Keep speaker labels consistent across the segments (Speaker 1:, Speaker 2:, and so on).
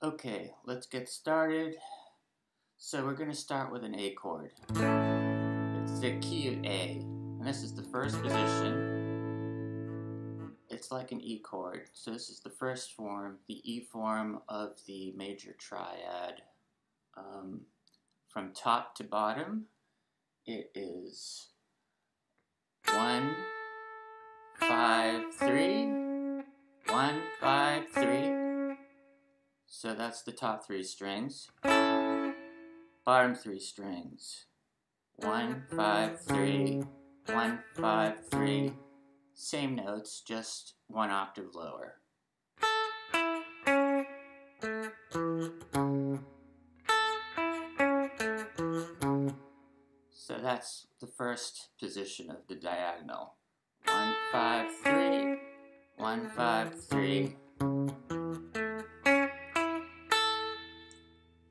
Speaker 1: Okay, let's get started. So we're going to start with an A chord. It's the key of A, and this is the first position. It's like an E chord, so this is the first form, the E form of the major triad. From top to bottom, it is 1, 5, 3, 1, 5, 3. So that's the top 3 strings. Bottom 3 strings. 1, 5, 3, 1, 5, 3. Same notes, just 1 octave lower. So that's the first position of the diagonal. 1, 5, 3, 1, 5, 3.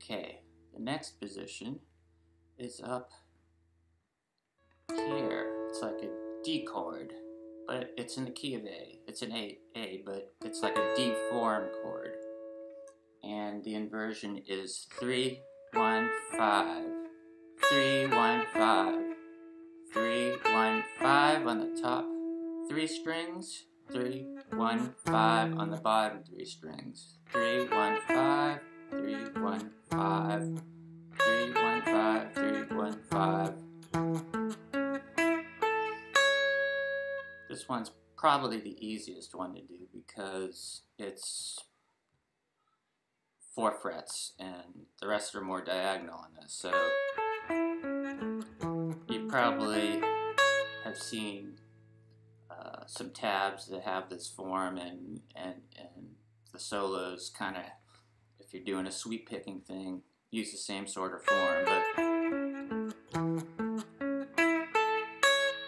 Speaker 1: Okay, the next position is up here. It's like a D chord, but it's in the key of A. It's an A, but it's like a D form chord. And the inversion is 3, 1, 5. 3, 1, 5. 3, 1, 5 on the top 3 strings. 3, 1, 5 on the bottom 3 strings. 3, 1, 5. 3, 1, 5. 3, 1, 5. 3, 1, 5. This one's probably the easiest one to do because it's 4 frets and the rest are more diagonal on this. So you probably have seen some tabs that have this form, and the solos kind of, if you're doing a sweep picking thing, use the same sort of form, but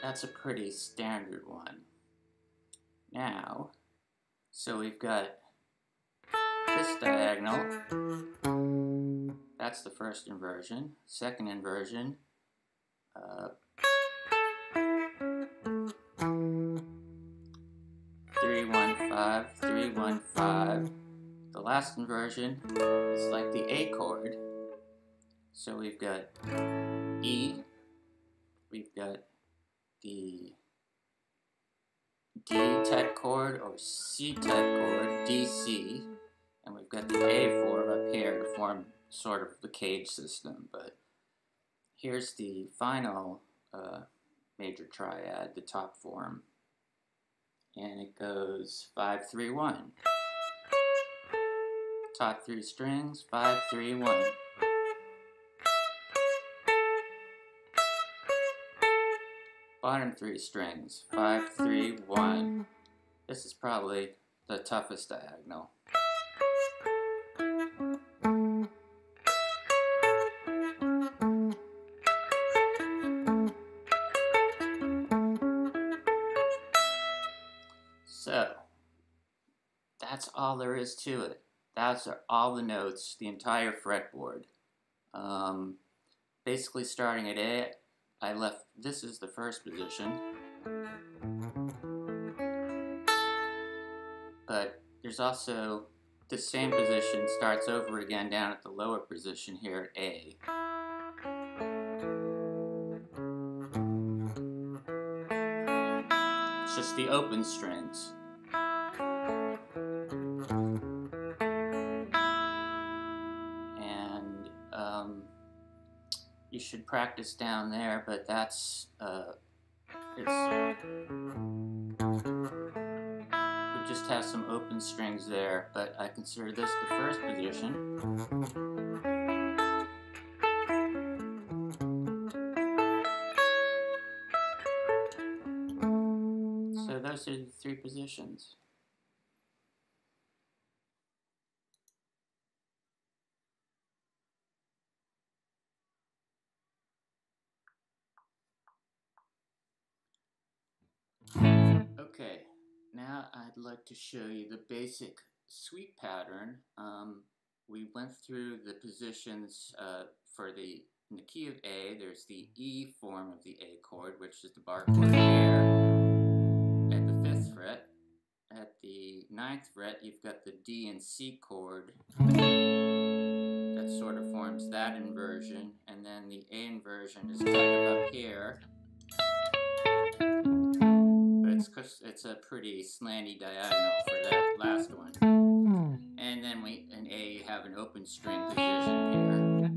Speaker 1: that's a pretty standard one. Now, so we've got this diagonal, that's the first inversion. Second inversion, 3, 1, 5, 3, 1, 5. The last inversion is like the A chord. So we've got E, we've got the D type chord or C type chord, D, C, and we've got the A form up here to form sort of the cage system. But here's the final major triad, the top form, and it goes 5, 3, 1. Top 3 strings, 5, 3, 1. Bottom 3 strings, 5, 3, 1. This is probably the toughest diagonal. So, that's all there is to it. That's all the notes, the entire fretboard. Basically starting at A, I left, this is the first position, but there's also the same position starts over again down at the lower position here at A. It's just the open strings. You should practice down there, but that's, we just have some open strings there, but I consider this the first position. So those are the 3 positions. Okay, now I'd like to show you the basic sweep pattern. We went through the positions for in the key of A. There's the E form of the A chord, which is the bar chord here at the 5th fret. at the 9th fret, you've got the D and C chord. That sort of forms that inversion, and then the A inversion is kind of up here. But it's a pretty slanty diagonal for that last one. And then in A you have an open string position here.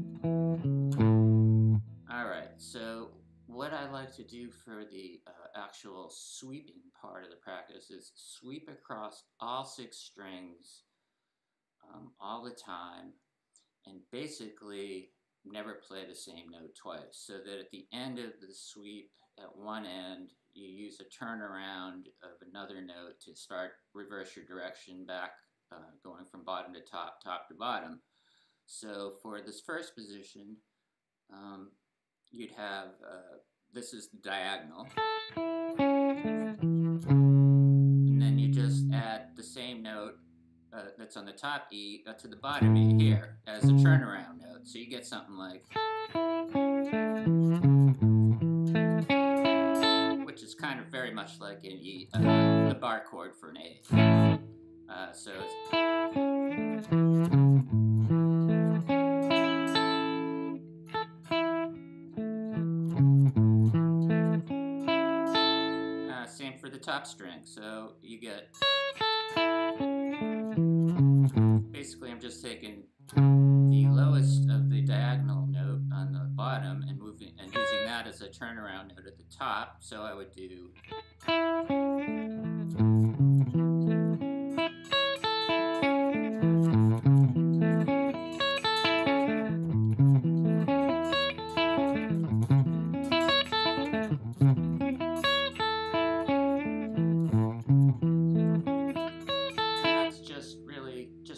Speaker 1: Alright, so what I like to do for the actual sweeping part of the practice is sweep across all 6 strings all the time, and basically never play the same note twice, so that at the end of the sweep at one end you use a turnaround of another note to reverse your direction back, going from bottom to top, top to bottom. So for this first position, you'd have, this is the diagonal, and then you just add the same note that's on the top E to the bottom E here as a turnaround note. So you get something like, which is kind of very much like an E, the bar chord for an A. So it's, same for the top string. So you get, basically I'm just taking the lowest of the diagonal note on the bottom and using that as a turnaround note at the top. So I would do,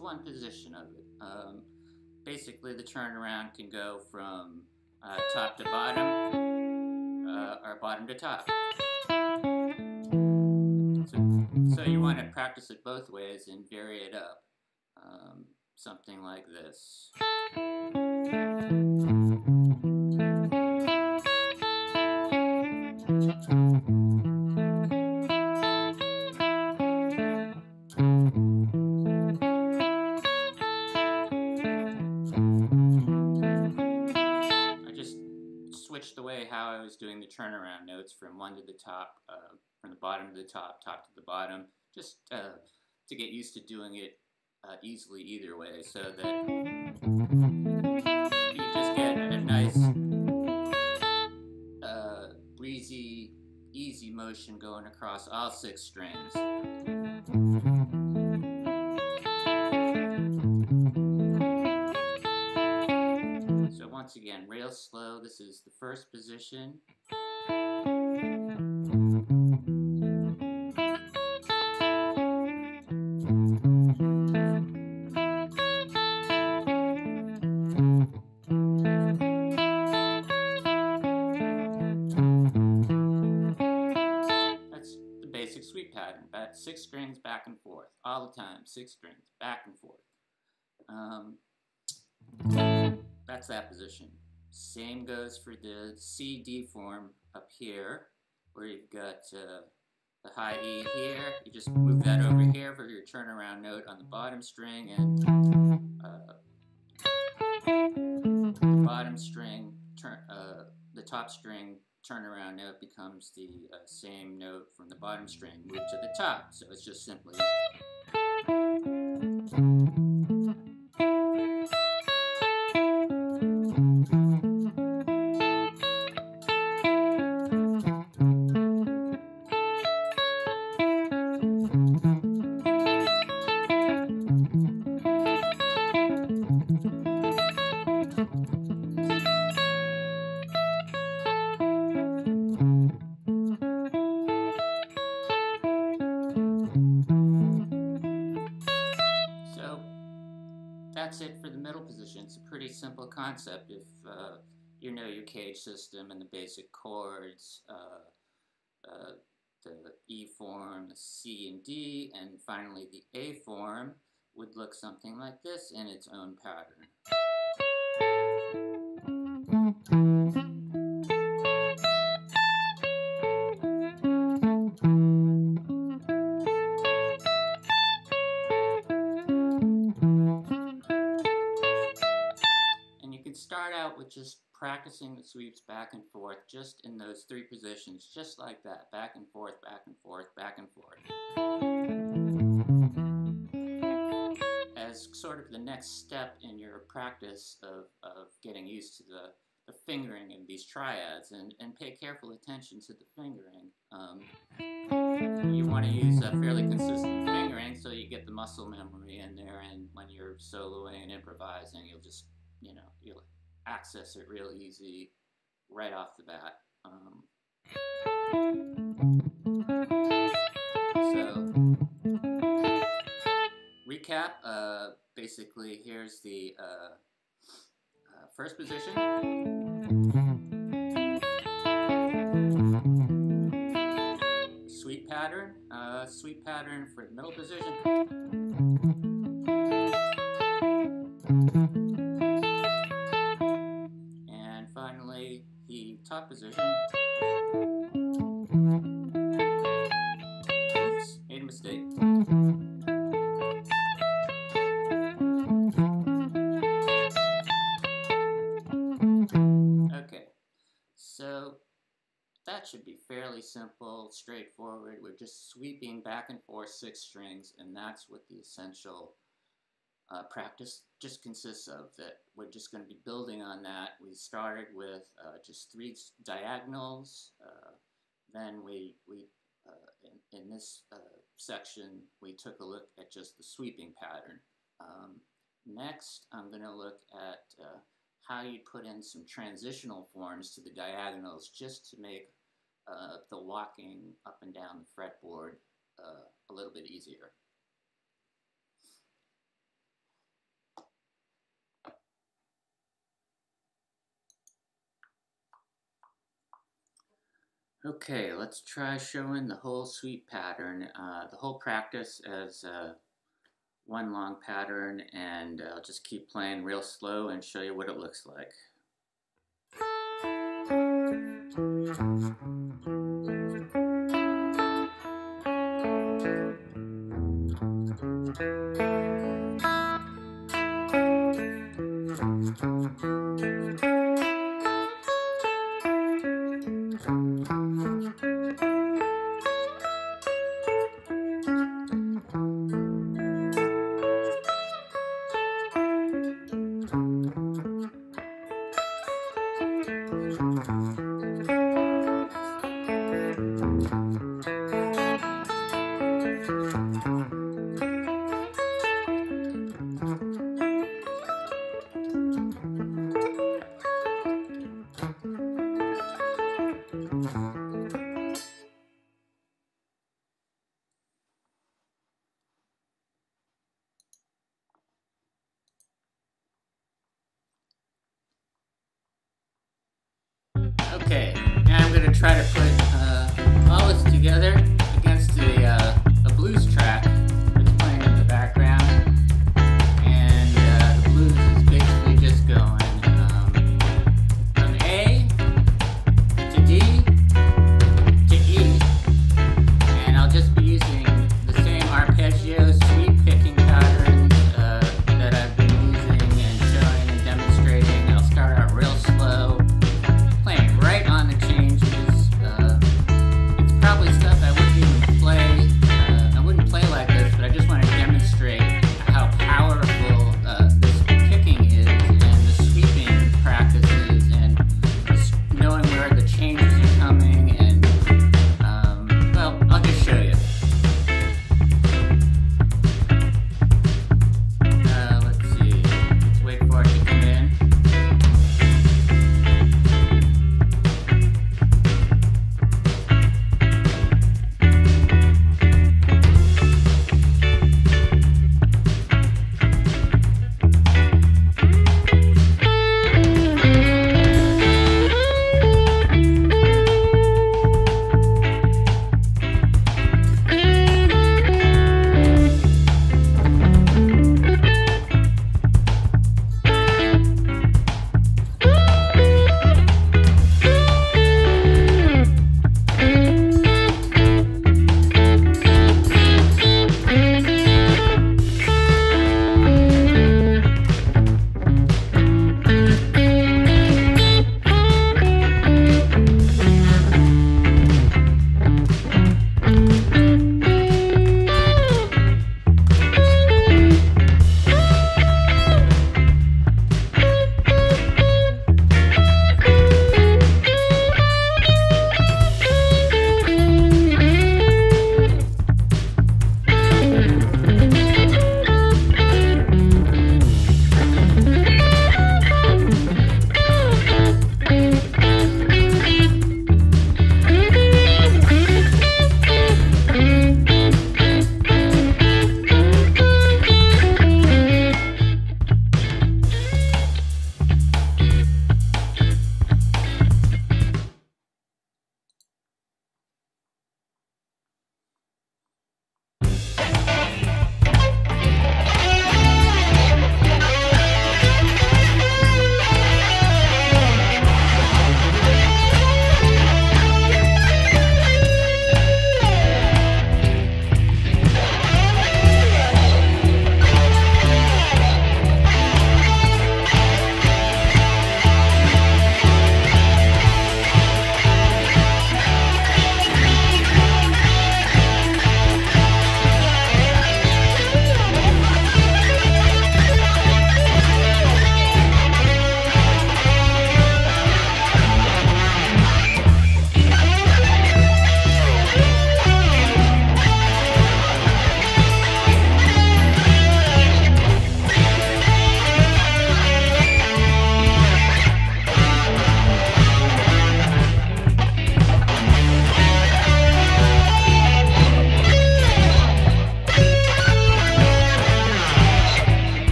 Speaker 1: one position of it. Basically the turnaround can go from top to bottom, or bottom to top. So you want to practice it both ways and vary it up. Something like this. Switched the way how I was doing the turnaround notes from one to the top, from the bottom to the top, top to the bottom, just to get used to doing it easily either way, so that you just get a nice breezy, easy motion going across all 6 strings. Once again, real slow. This is the first position. That's the basic sweep pattern. 6 strings back and forth all the time. 6 strings back and forth. That's that position. Same goes for the C-D form up here, where you've got the high E here. You just move that over here for your turnaround note on the bottom string, and the bottom string, the top string turnaround note becomes the same note from the bottom string moved to the top. So it's just simply. That's it for the middle position. It's a pretty simple concept if you know your cage system and the basic chords, the E form, the C and D, and finally the A form would look something like this in its own pattern. just practicing the sweeps back and forth, just in those three positions, just like that, back and forth, back and forth, back and forth. As sort of the next step in your practice of getting used to the fingering of these triads, and pay careful attention to the fingering. You want to use a fairly consistent fingering so you get the muscle memory in there, and when you're soloing and improvising, you'll just, you'll access it real easy right off the bat. So, recap, basically here's the first position. Sweep pattern for the middle position. And finally, the top position. Oops, made a mistake. Okay, so that should be fairly simple, straightforward. We're just sweeping back and forth 6 strings, and that's what the essential practice just consists of. That we're just going to be building on that. We started with just 3 diagonals. Then in this section, we took a look at just the sweeping pattern. Next, I'm going to look at how you put in some transitional forms to the diagonals just to make the walking up and down the fretboard a little bit easier. Okay, let's try showing the whole sweep pattern, the whole practice as one long pattern, and I'll just keep playing real slow and show you what it looks like. Okay, now I'm going to try to put all this together.